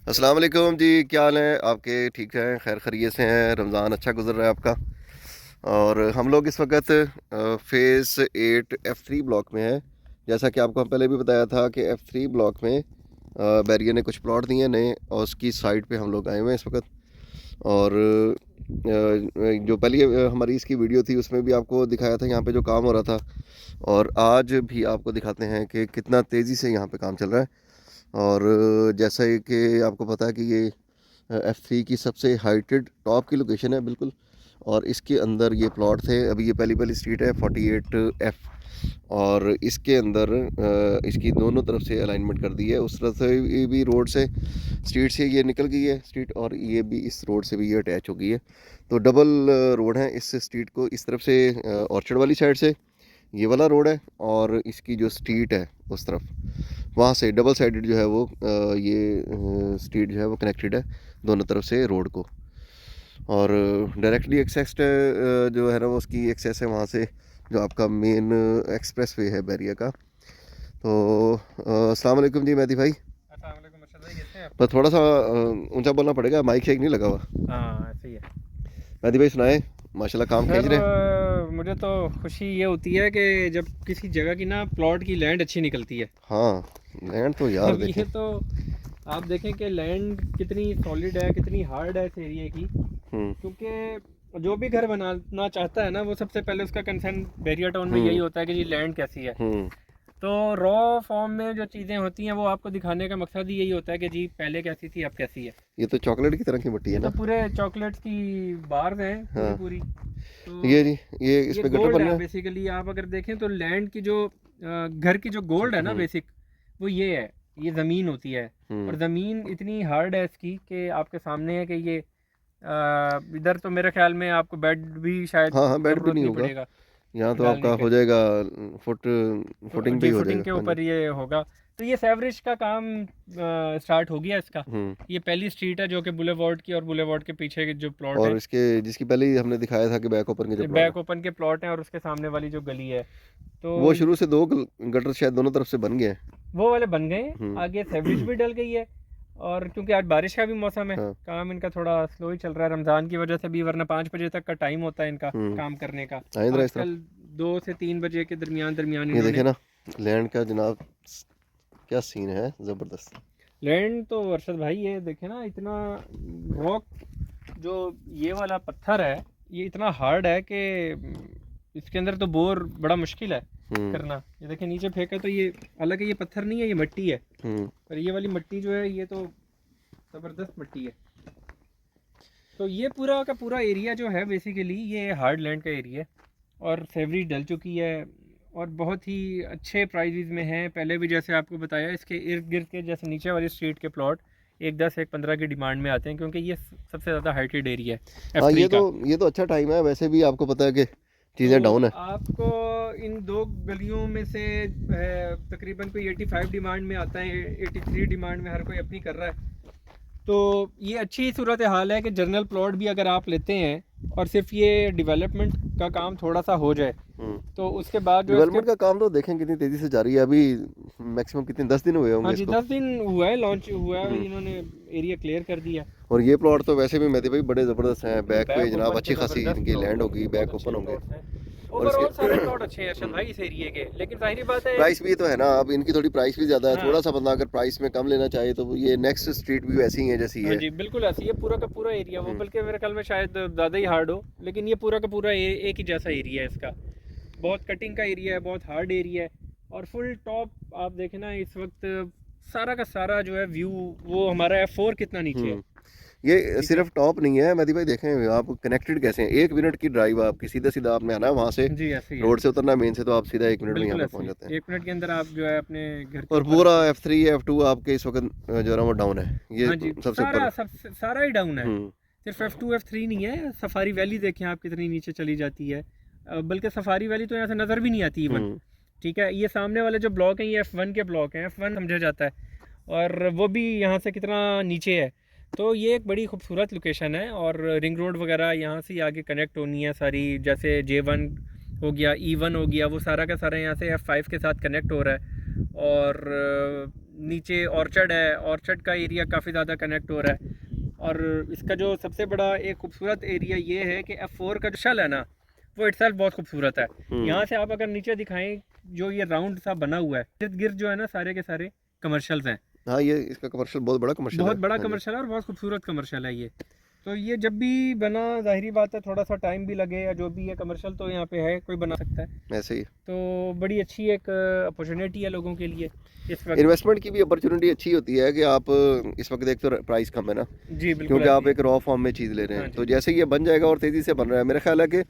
अस्सलाम वालेकुम जी, क्या हाल है आपके? ठीक हैं, खैर खैरियत से हैं? रमज़ान अच्छा गुजर रहा है आपका? और हम लोग इस वक्त फ़ेज़ 8 F3 ब्लॉक में है। जैसा कि आपको हम पहले भी बताया था कि F3 ब्लॉक में बैरियर ने कुछ प्लॉट दिए हैं नए, और उसकी साइड पे हम लोग आए हुए हैं इस वक्त। और जो पहले हमारी इसकी वीडियो थी उसमें भी आपको दिखाया था यहाँ पे जो काम हो रहा था, और आज भी आपको दिखाते हैं कि कितना तेज़ी से यहाँ पे काम चल रहा है। और जैसा कि आपको पता है कि ये F3 की सबसे हाइटेड टॉप की लोकेशन है बिल्कुल, और इसके अंदर ये प्लॉट थे। अभी ये पहली पहली स्ट्रीट है 48F, और इसके अंदर इसकी दोनों तरफ से अलाइनमेंट कर दी है। उस तरफ से भी रोड से, स्ट्रीट से ये निकल गई है स्ट्रीट, और ये भी इस रोड से भी ये अटैच हो गई है। तो डबल रोड है इस स्ट्रीट को, इस तरफ से ऑर्चर्ड वाली साइड से ये वाला रोड है, और इसकी जो स्ट्रीट है उस तरफ, वहाँ से डबल साइडेड जो है वो ये स्ट्रीट जो है वो कनेक्टेड है दोनों तरफ से रोड को। और डायरेक्टली एक्सेस जो है ना वो उसकी एक्सेस है वहाँ से, जो आपका मेन एक्सप्रेस वे है बैरिया का। तो अस्सलाम वालेकुम जी मेहदी भाई। अस्सलाम वालेकुम अर्शद भाई, कैसे हैं आप? पर थोड़ा सा ऊंचा बोलना पड़ेगा, माइक शेक नहीं लगा हुआ। हाँ, ऐसे ही है मेहदी भाई सुनाए, माशाल्लाह काम खींच सर। रहे हैं। मुझे तो खुशी ये होती है कि जब किसी जगह की ना प्लॉट की लैंड अच्छी निकलती है। हाँ, लैंड तो यार अब देखें। ये तो आप देखें कि लैंड कितनी सॉलिड है, कितनी हार्ड है इस एरिया की। हम्म। क्योंकि जो भी घर बनाना चाहता है ना, वो सबसे पहले उसका कंसर्न बैरियर टाउन में यही हम्म। होता है कि जी लैंड कैसी है। हम्म। तो रॉ फॉर्म में जो चीज़ें होती हैं वो आपको दिखाने का मकसद ही यही होता है कि जी पहले कैसी थी अब कैसी है। ये तो चॉकलेट की तरह की मिट्टी है ये तो ना। पूरे चॉकलेट्स की बार्स हैं पूरी हाँ, पूरी। तो ये जी, ये इस ये पे गटर गोल्ड बनना है है। बेसिकली। आप अगर देखें तो लैंड की जो घर की जो गोल्ड है ना हम्म। बेसिक, वो ये है, ये ज़मीन होती है। और हम्म। ज़मीन इतनी हार्ड है इसकी कि आपके सामने है कि ये इधर तो मेरे ख्याल में आपको बेड भी शायद हाँ हाँ, बेड भी ज़रूरत नहीं नहीं होगा। पड़ेगा यहाँ तो आपका डालने के। हो जाएगा फुट, तो फुटिंग पे जी ही हो फुटिंग जाएगा, के हाँ जी। ऊपर ये होगा। तो ये सेवरेज का काम स्टार्ट हो गया इसका। हम्म। ये पहली स्ट्रीट है जो कि बुलेवार्ड की, और बुलेवार्ड के पीछे के जो प्लॉट और हैं, इसके जिसकी पहले ही हमने दिखाया था कि बैक ओपन के जो प्लॉट है, बैक ओपन के प्लॉट हैं, और उसके सामने वाली जो गली है तो वो शुरू से दो गटर शायद दोनों तरफ से बन गए हैं। वो वाले बन गए हैं। हम्म। आगे सेवरेज भी डल गई है। और क्योंकि आज बारिश का भी मौसम है, हाँ। काम इनका थोड़ा स्लो ही चल रहा है रमज़ान की वजह से भी, वरना 5 बजे तक का टाइम होता है इनका हम्म। काम करने का। आइंद रहा इस तरफ। आजकल 2 से 3 बजे के दरमियान दरमियान ये देखे इन्होंने ना, लैंड का जनाब क्या सीन है, ज़बरदस्त। लैंड तो अरशद भाई ये देखे ना, इतना रॉक जो ये वाला पत्थर है, ये इतना हार्ड है कि इसके अंदर तो बोर बड़ा मुश्किल है हम्म। करना। ये देखिए नीचे फेंका तो ये, हालांकि ये पत्थर नहीं है, ये मिट्टी है। हम्म। पर ये वाली मिट्टी जो है ये तो ज़बरदस्त मिट्टी है। तो ये पूरा का पूरा एरिया जो है बेसिकली ये हार्ड लैंड का एरिया है, और सेवरी डल चुकी है, और बहुत ही अच्छे प्राइजेज में है। पहले भी जैसे आपको बताया, इसके इर्द गिर्द के जैसे नीचे वाली स्ट्रीट के प्लॉट 1-10 1-15 की डिमांड में आते हैं, क्योंकि ये सबसे ज़्यादा हाइटेड एरिया है हाँ, F3 का। ये तो अच्छा टाइम है, वैसे भी आपको पता है कि तो चीज़ें डाउन है। आपको इन दो गलियों में से तकरीबन कोई 85 डिमांड में आता है, 83 डिमांड में, हर कोई अपनी कर रहा है। तो ये अच्छी सूरत हाल है कि जनरल प्लॉट भी अगर आप लेते हैं और सिर्फ ये डेवलपमेंट का काम थोड़ा सा हो जाए, तो उसके बाद जो है इसके। डेवलपमेंट का काम तो देखें कितनी तेज़ी से जारी है अभी। मैक्सिमम कितने 10 दिन हुए हाँ होंगे जी, इसको। 10 दिन हुआ है, लॉन्च हुआ है, हम्म। इन्होंने एरिया क्लियर कर दिया। और ये प्लॉट तो वैसे भी मेहदी भाई बड़े ज़बरदस्त हैं, बैक पे बैक जनाब ओपन के अच्छी खासी ज़बरदस्त इनकी प्लॉट लैंड हैं, होगी, बहुत बैक अच्छे ओपन होंगे। प्लॉट्स हैं। और इसके ओवरऑल सारे प्लॉट अच्छे हैं अर्शद भाई इस एरिया के, लेकिन जाहिर बात है। प्राइस भी तो है ना, अब इनकी थोड़ी प्राइस भी ज़्यादा है। हाँ थोड़ा सा बंदा अगर प्राइस में कम लेना चाहे तो ये नेक्स्ट स्ट्रीट भी वैसी ही है जैसी हाँ है। जी, बिल्कुल ऐसी है पूरा का पूरा एरिया वो, हम्म। बल्कि मेरे ख्याल में शायद ज़्यादा ही हार्ड हो, लेकिन ये पूरा का पूरा एक ही जैसा एरिया है इसका। बहुत कटिंग का एरिया है, बहुत हार्ड एरिया है। और फुल टॉप आप देखें ना इस वक्त, सारा का सारा जो है व्यू, वो हमारा F4 कितना नीचे है। ये ठीक है सिर्फ टॉप नहीं है मेहदी भाई, देखें आप कनेक्टेड कैसे हैं। 1 मिनट की ड्राइव, आपकी सीधा सीधा आपने आना है वहाँ से, जी, ऐसे ही है। रोड से उतरना मेन से, तो आप सीधा 1 मिनट में यहाँ बिल्कुल पे ऐसे पहुँच ही जाते हैं। 1 मिनट के अंदर आप जो है अपने घर के और ऊपर पूरा अपने। F3 F2 आपके इस वक्त जो है ना वो डाउन है, ये हाँ जी, सबसे ऊपर। सारा ही डाउन है। हम्म। सिर्फ F2 F3 नहीं है, सफारी वैली देखें आप कितनी नीचे चली जाती है। बल्कि सफारी वैली तो यहाँ से नज़र भी नहीं आती इवन। हम्म। ठीक है, ये सामने वाले जो ब्लॉक हैं ये F1 के ब्लॉक हैं, F1 समझा जाता है, और वो भी यहाँ से कितना नीचे है। तो ये एक बड़ी खूबसूरत लोकेशन है, और रिंग रोड वगैरह यहाँ से आगे कनेक्ट होनी है सारी, जैसे J1 हो गया, E1 हो गया, वो सारा का सारा यहाँ से F5 के साथ कनेक्ट हो रहा है। और नीचे ऑर्चर्ड है, ऑर्चर्ड का एरिया काफ़ी ज़्यादा कनेक्ट हो रहा है। और इसका जो सबसे बड़ा एक खूबसूरत एरिया ये है कि F4 का जो शल है ना, वो इटसेल्फ बहुत खूबसूरत है। यहाँ से आप अगर नीचे दिखाएं, जो ये राउंड सा बना हुआ है, इर्द गिर्द जो है ना सारे के सारे कमर्शियल्स हैं। हाँ, ये इसका कमर्शियल बहुत बड़ा कमर्शियल बहुत है। बड़ा हाँ जी। कमर्शियल है और बहुत खूबसूरत कमर्शियल है ये। तो ये जब भी बना, जाहिरी बात है थोड़ा सा टाइम भी लगे या जो भी है, कमर्शियल तो यहाँ पे है, कोई बना सकता है। ऐसे ही तो बड़ी अच्छी एक अपॉर्चुनिटी है लोगों के लिए इस वक्त। इन्वेस्टमेंट की भी अपॉर्चुनिटी अच्छी होती है कि आप इस वक्त एक तो प्राइस कम है ना, जी बिल्कुल क्योंकि आप ऐसी एक रॉ फॉर्म में चीज़ ले रहे है। हैं। हाँ तो जी, जैसे ही ये बन जाएगा और तेज़ी से बन रहा है, मेरा ख्याल है कि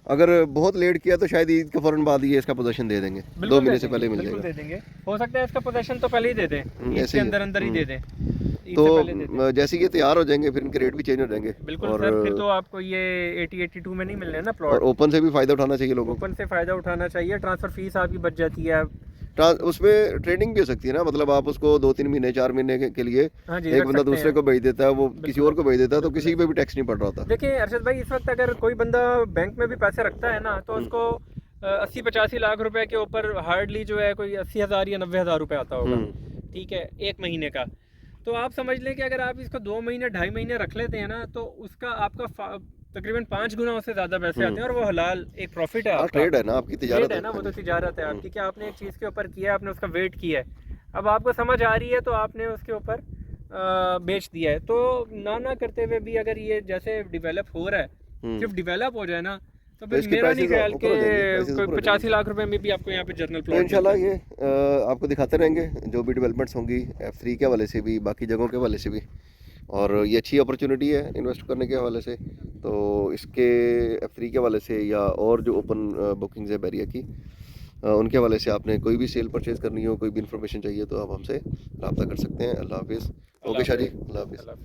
अगर बहुत लेट किया तो शायद ईद के फ़ौरन बाद ये इसका पोजीशन दे देंगे, 2 बिल्कुल दे महीने से देंगे, पहले मिल बिल्कुल जाएगा। दे देंगे। हो सकता है इसका पोजेशन तो पहले ही दे दें, ईद ऐसे के ही है। अंदर अंदर ही दे दें, ईद तो से पहले दे दें। जैसे ही ये तैयार हो जाएंगे फिर इनके रेट भी चेंज हो जाएंगे। बिल्कुल और सर, फिर तो आपको ये 80-82 में नहीं मिलने ना और प्लॉट। ओपन से भी फ़ायदा उठाना चाहिए लोगों को। ओपन से फ़ायदा उठाना चाहिए, ट्रांसफ़र फीस आपकी बच जाती है। उसमें ट्रेडिंग भी हो सकती है ना, मतलब आप उसको 2-3 महीने 4 महीने के लिए हाँ जी, एक रख बंदा सकते दूसरे हैं। को भेज देता है, वो किसी बिल्कुल और को भेज देता है, तो बिल्कुल किसी पे भी टैक्स नहीं पड़ रहा होता। देखिए अरशद भाई, इस वक्त अगर कोई बंदा बैंक में भी पैसे रखता है ना, तो उसको 80-85 लाख रुपए के ऊपर हार्डली जो है कोई 80,000 या 90,000 रुपये आता होगा। ठीक है, एक महीने का। तो आप समझ लें कि अगर आप इसको 2 महीने 2.5 महीने रख लेते हैं ना, तो उसका आपका तकरीबन 5 गुना उससे ज़्यादा पैसे आते हैं, और वो हलाल एक प्रॉफिट है हाँ, आपका। ट्रेड है ना, आपकी ट्रेड तिजारत है ना, वो तो हाँ जी। तिजारत है आपकी, कि आपने एक चीज़ के ऊपर किया है, आपने उसका वेट किया है, अब आपको समझ आ रही है तो आपने उसके ऊपर बेच दिया है। तो ना करते हुए भी अगर ये जैसे डेवलप हो रहा है, सिर्फ डेवलप हो जाए ना, तो फिर इसके मेरा नहीं प्राइसेस ख्याल ऊपर कि हो जाएंगे, प्राइसेस कोई ऊपर हो 85 जाएंगे। लाख रुपए में भी आपको यहाँ पे जर्नल तो प्लॉट मिल इंशाल्लाह जाए। ये आपको दिखाते रहेंगे जो भी डेवलपमेंट्स होंगी F3 के हवाले से भी, बाकी जगहों के हवाले से भी। और ये अच्छी अपॉर्चुनिटी है इन्वेस्ट करने के हवाले से। तो इसके F3 के हवाले से या और जो ओपन बुकिंग्स है बैरिया की, उनके हवाले से आपने कोई भी सेल परचेज़ करनी हो, कोई भी इन्फॉर्मेशन चाहिए, तो आप हमसे रब्ता कर सकते हैं। अल्लाह हाफिज़। ओके अल्लाह शाह जी, हाफिज़। अल्लाह हाफिज़। अल्लाह